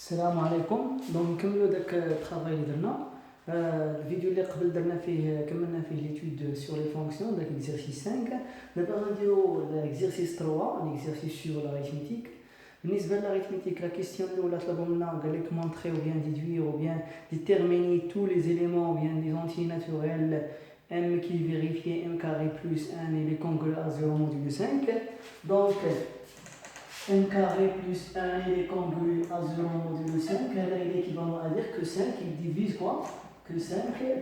السلام عليكم. دونك نكملوا داك الترافاي اللي درنا. الفيديو اللي قبل درنا فيه كملنا فيه ليتود سور لي فونكسيون داك اكزرسيس 5. دابا غنديرو الاكزرسيس 3 الاكزرسيس سور لاريثميتيك. بالنسبه للاريثميتيك لا كيستيون الاولى طلبوا لنا قال لك مونطري او بيان ديدوير او بيان ديتيرميني تو لي éléments ou bien des entiers naturels m qui est vérifié m carré plus 1 et les congruent à 0 modulo 5. Donc m carré plus 1 il est congru à 0 modulo 5. Là, il est équivalent à dire que 5 il divise quoi? Que 5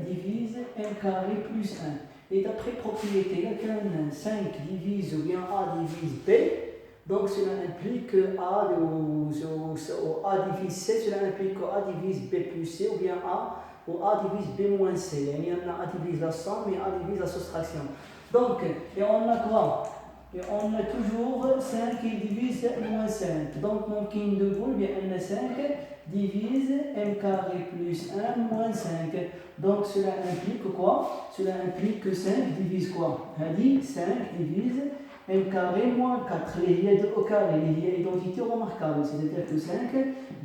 divise m carré plus 1. Et d'après propriété, là, quand 5 divise ou bien a divise b, donc cela implique que a, A divise c, cela implique que A divise b plus c ou bien A ou A divise b moins c. Il y en a A divise la somme et A divise la soustraction. Donc, et on a quoi? Et on a toujours 5 qui divise moins 5. Donc, mon kin de boule, bien n5 divise m carré plus 1 moins 5. Donc, cela implique quoi? Cela implique que 5 divise quoi? On dit 5 divise m carré moins 4. Les liens de au carré, les liens identité remarquables. C'est-à-dire que 5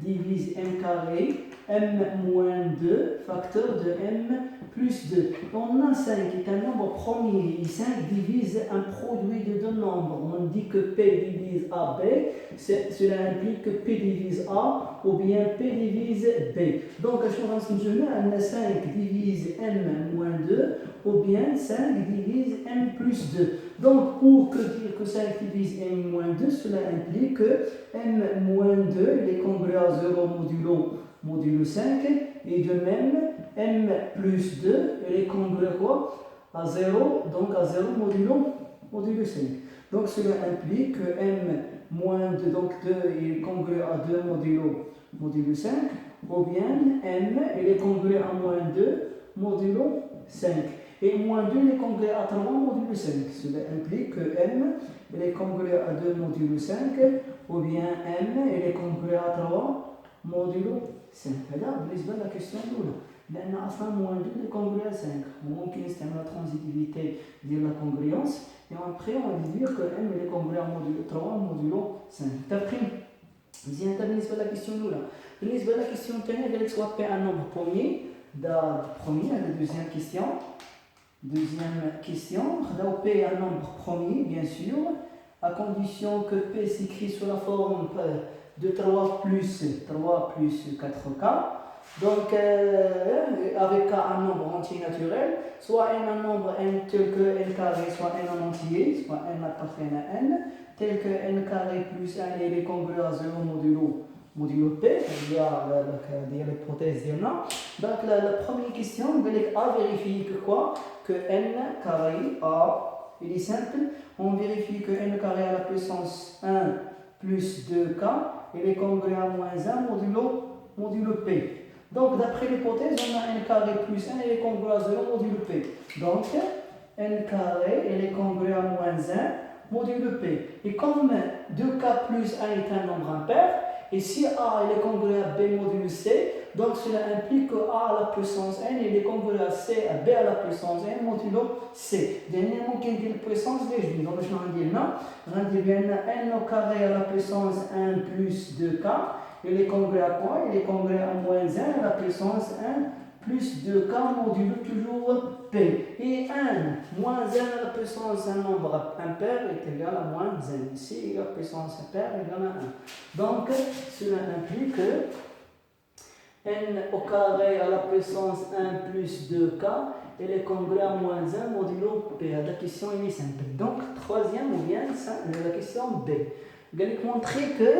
divise m carré, m moins 2, facteur de m plus 2. On a 5 qui est un nombre premier. Et 5 divise un produit de deux nombres. On dit que P divise AB. Cela implique que P divise A ou bien P divise B. Donc, à chaque fois que 5 divise M moins 2 ou bien 5 divise M plus 2. Donc, pour que dire que 5 divise M moins 2, cela implique que M moins 2 il est congruent à 0 modulo 5. Et de même, m plus 2, elle est congruée quoi? À 0, donc à 0 modulo 5. Donc cela implique que m moins 2, donc 2 est congrué à 2 modulo 5, ou bien m elle est congruée à moins 2 modulo 5. Et moins 2 elle est congruée à 3 modulo 5. Cela implique que m elle est congruée à 2 modulo 5, ou bien m elle est congruée à 3 modulo 5. هذا بالنسبه للكيستيون الاولى لان اصلا موان 2 دي كونغري 5 ممكن نستعمل لا ترانزيتيفيتي ديال لا كونغريونس et après on va dire que m est congruent à modulo 3 modulo 5. تفخيم مزيان. هذا بالنسبه للكيستيون الاولى. بالنسبه للكيستيون الثانيه قال لك سوا بي ان نومبر بروميي دا بروميي هذا دوزيام كيستيون. Deuxième question, P est un nombre premier, bien sûr, à condition que P s'écrit sous la forme de 3 plus 4K. Donc, avec K un nombre entier naturel, soit n un nombre n tel que n carré, soit n en entier, soit n appartient à n, tel que n carré plus 1 est congruent à 0 modulo P, il y a l'hypothèse d'il y en a. Donc, la première question, A vérifie que quoi? Que n carré A, il est simple, on vérifie que n carré à la puissance 1 plus 2k, il est congruent à moins 1 modulo P. Donc, d'après l'hypothèse, on a n carré plus 1, il est congruent à 0 modulo P. Donc, n carré, il est congruent à moins 1 modulo P. Et comme 2k plus 1 est un nombre impair, et si A est congruent à B modulo C, donc cela implique que A à la puissance n est congruent à C à B à la puissance n modulo C. Dernièrement, quelle est la puissance des juifs? Donc, je vais dire non. On dit bien n au carré à la puissance 1 plus 2k. Il est congruent à quoi? Il est congruent à moins 1 à la puissance 1 plus 2k modulo toujours P. Et 1 moins 1 à la puissance d'un nombre impair est égal à moins 1. Ici, la puissance impair est égale à 1. Donc, cela implique que n au carré à la puissance 1 plus 2k, elle est congruent à moins 1 modulo P. La question est simple. Donc, troisième ou bien la question B. Je vais montrer que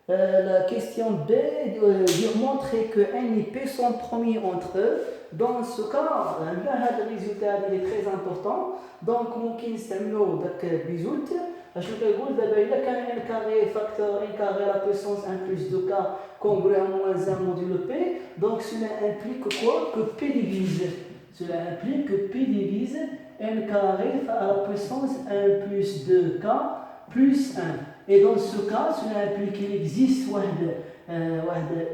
la question B montrer que n et P sont premiers entre eux. Dans ce cas, le résultat est très important. Donc, ممكن نستعملوا داك الريزولت اشنو كيقول دابا الا كان n carré facteur n carré à la puissance 1 plus 2k congruent à moins 1 modulo P. Donc, cela implique quoi? Que P divise. Cela implique que P divise n carré à la puissance 1 plus 2k plus 1. Et dans ce cas, cela implique qu'il existe واحد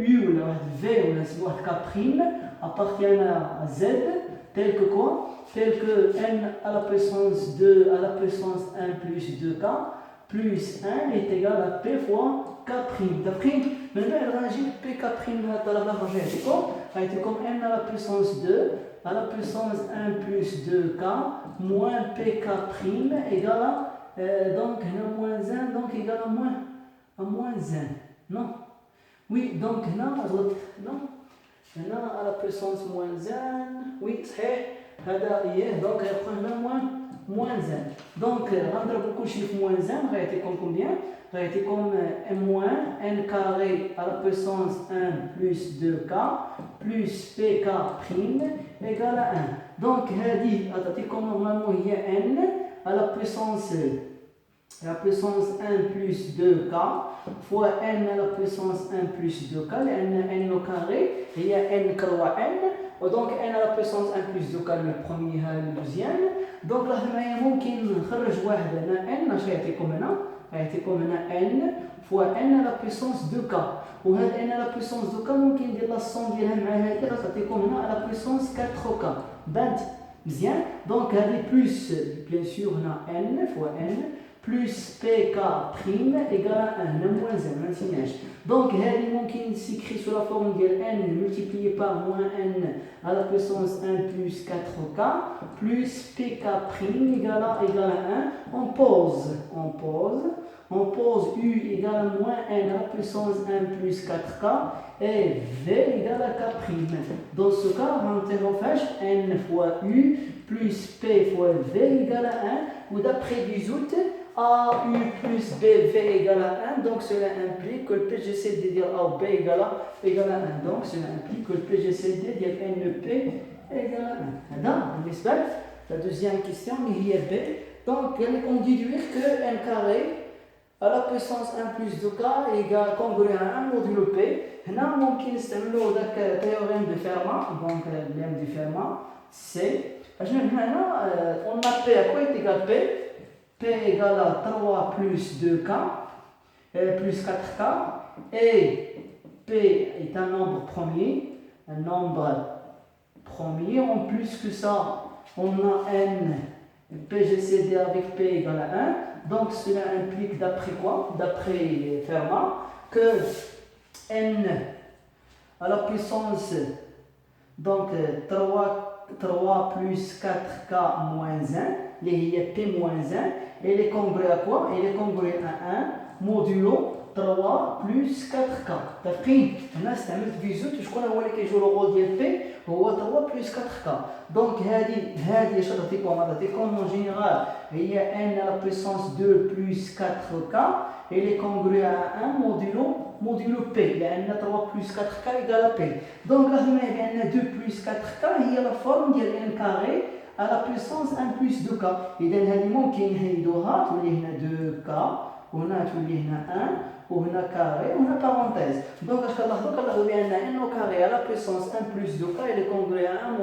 U ou V ou واحد K' appartient à Z, tel que quoi? Tel que n à la puissance 2 à la puissance 1 plus 2k plus 1 est égal à P fois K'. من بعد غنجيب بي كا بريم هاد الطلب الاخر غيعطيكم ان على بويسونس 2 على بويسونس 1 بلس 2 كا موان بي كا بريم ايكالا دونك هنا موان 1 دونك ايكالا موان 1 نو وي دونك هنا غلطت نو هنا على بويسونس موان 1 وي صحيح هذا اييه دونك غيبقى هنا موان 1 دونك غنضربو كلشي في موان 1 غيعطيكم كومبيان غيعطيكم موان ان كاري على بويسونس 1 بلس 2 كا بلس بي كا بريم ايكال 1 دونك هذه غتعطيكم نورمالمون هي ان على بويسونس 1 plus 2k fois n à la puissance 1 plus 2k لأن n au carré هي n كروا n ودونك n à la puissance 1 plus 2k le premier ها le deuxième دونك لاحظوا معايا ممكن نخرج واحد هنا n اش غيعطيكم هنا غيعطيكم هنا n fois n à la puissance 2k وهاد n à la puissance 2k ممكن ندير لا سون ديالها مع هادي غتعطيكم هنا à la puissance 4k بانت مزيان دونك هادي بلس بيان سور هنا n fois n plus pk prime égale à 1 moins 1 ما نسيناش دونك هذه ممكن سيكري سو لا فورم ديال n multiplié par moins n à la puissance 1 plus 4k plus pk prime égale à 1 on pose u égale à moins n à la puissance 1 plus 4k et v égale à k prime dans ce cas on interroge n fois u plus p fois v égale à 1 ou d'après Bizout AU plus BV égale à 1, donc cela implique que le PGCD de A ou B égale à 1. Donc cela implique que le PGCD de NP égale à 1. La deuxième question, il y a B. Donc on déduire que n carré à la puissance 1 plus 2k égale congrue à 1 modulo P. Là, ممكن نستعملوا ذاك théorème de Fermat. Donc le théorème de Fermat, c'est on a P à quoi est égal P P égale à 3 plus 2k plus 4k et P est un nombre premier. En plus que ça, on a n PGCD avec P égale à 1. Donc cela implique d'après quoi? D'après Fermat que n à la puissance donc 3 plus 4k moins 1, il y a P moins 1, et il est congrue à quoi? Il est congrue à 1 modulo 3 plus 4k. تفقين هنا استعملت فيزوت شكون هو اللي كيجيو لو رول ديال بي هو 3 plus 4k. دونك هذه اش غتعطيكم؟ غتعطيكم اون جينيرال هي n à la puissance 2 plus 4k et il est congrue à 1 modulo P لأن 3 plus 4k égale à P. Donc لاحظوا معايا بأن 2 plus 4k هي لا فورم ديال n carré à la puissance 1 plus 2k. إذا هذه ممكن نحيدوها تولي هنا 2k وهنا تولي هنا 1 وهنا كاري وهنا بارونتيز. دونك اش كنلاحظوا بأن n au carré à la puissance 1 plus 2k il est congrue à 1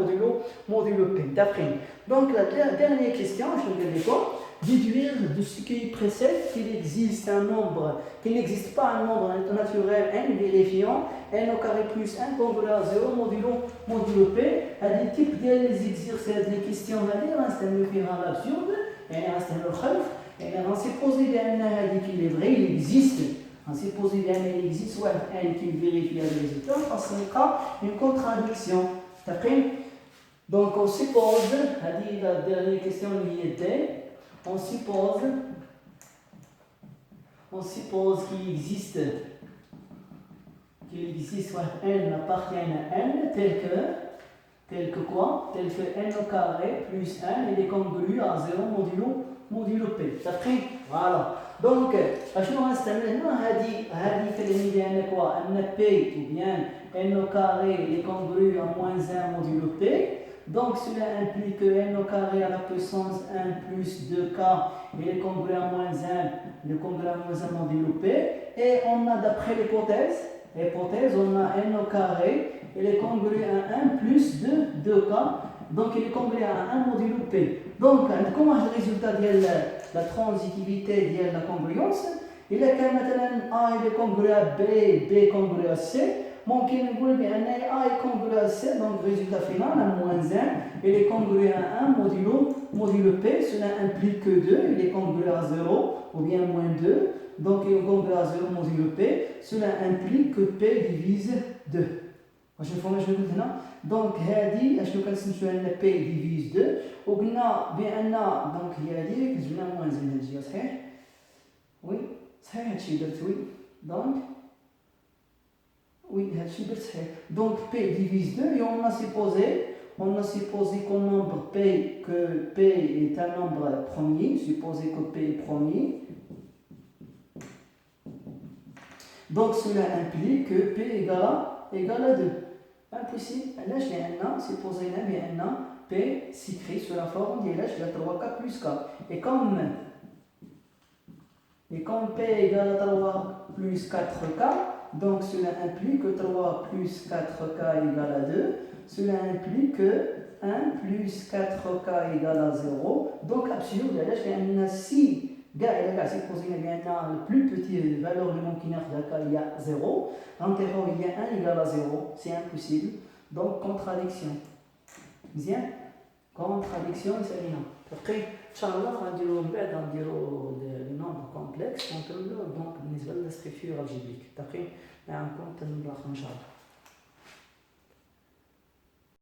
modulo P. D'après. Donc la dernière question, je vais vous dire déduire de ce qui précède qu'il existe un nombre, qu'il n'existe pas un nombre naturel n vérifiant n au carré plus 1 congrue à 0 modulo P. À des types d'exercices, des questions à dire, c'est un faire l'absurde, et c'est un khaf, et on s'est posé qu'il est vrai, il existe. On s'est posé qu'il existe soit n qui vérifie le résultat, parce qu'il y a une contradiction. D'accord? Donc on suppose, a dit la dernière question il était, on suppose qu'il existe soit n appartient à n tel que quoi? Tel que n au carré plus 1 il est congrue à 0 modulo P. D'accord? Voilà. Donc شنو غنستعمل هنا هذه كلمه ديالنا كوا ان P ou bien n au carré est congrue à moins 1 modulo P. Donc cela implique que n au carré à la puissance 1 plus 2k il est congrue à moins 1, il est congrue à moins 1 modulo P. Et on a d'après l'hypothèse, on a n au carré, il est congrue à 1 plus 2k, donc il est congrue à 1 modulo P. Donc comment le résultat de la transitivité de la congruence? Il est que maintenant A il est congrue à B, B congrue à C, ممكن نقول بأن A est congru à C, donc résultat final, à moins 1, il est congru à 1 modulo P, cela implique que 2, il est congru à 0, ou bien moins 2, donc il est congru à 0 modulo P, cela implique que P divise 2. واش نفهموا شنو قلت هنا دونك هذه اشنو كنسميو ان بي ديفيز 2 وقلنا بان دونك هي هذه كتجبنا موان زين هاد الجهه صحيح وي صحيح هادشي درت وي دونك وي هادشي درت صحيح دونك بي ديفيز 2 et on a supposé qu'un nombre P que P est un nombre premier supposé que P est premier donc cela implique que P égale à 2 impossible. Là, je l'ai un supposé bien un P s'écrit sur la forme de là, je l'ai 3K plus K. Et comme P égale à 3 plus 4K, donc cela implique que 3 plus 4K égale à 2. Cela implique que 1 plus 4K égale à 0. Donc, absolument, là, je l'ai un si. Supposé bien le plus petit valeur de mon kinard il y a 0. L'antérieur il y a 1 égale à 0. C'est impossible. Donc contradiction. Bien. Contradiction c'est rien. Après, Inch'Allah, on va dire les nombres complexes. Donc, بالنسبة للstructure algébrique. D'après, on compte nous Inch'Allah.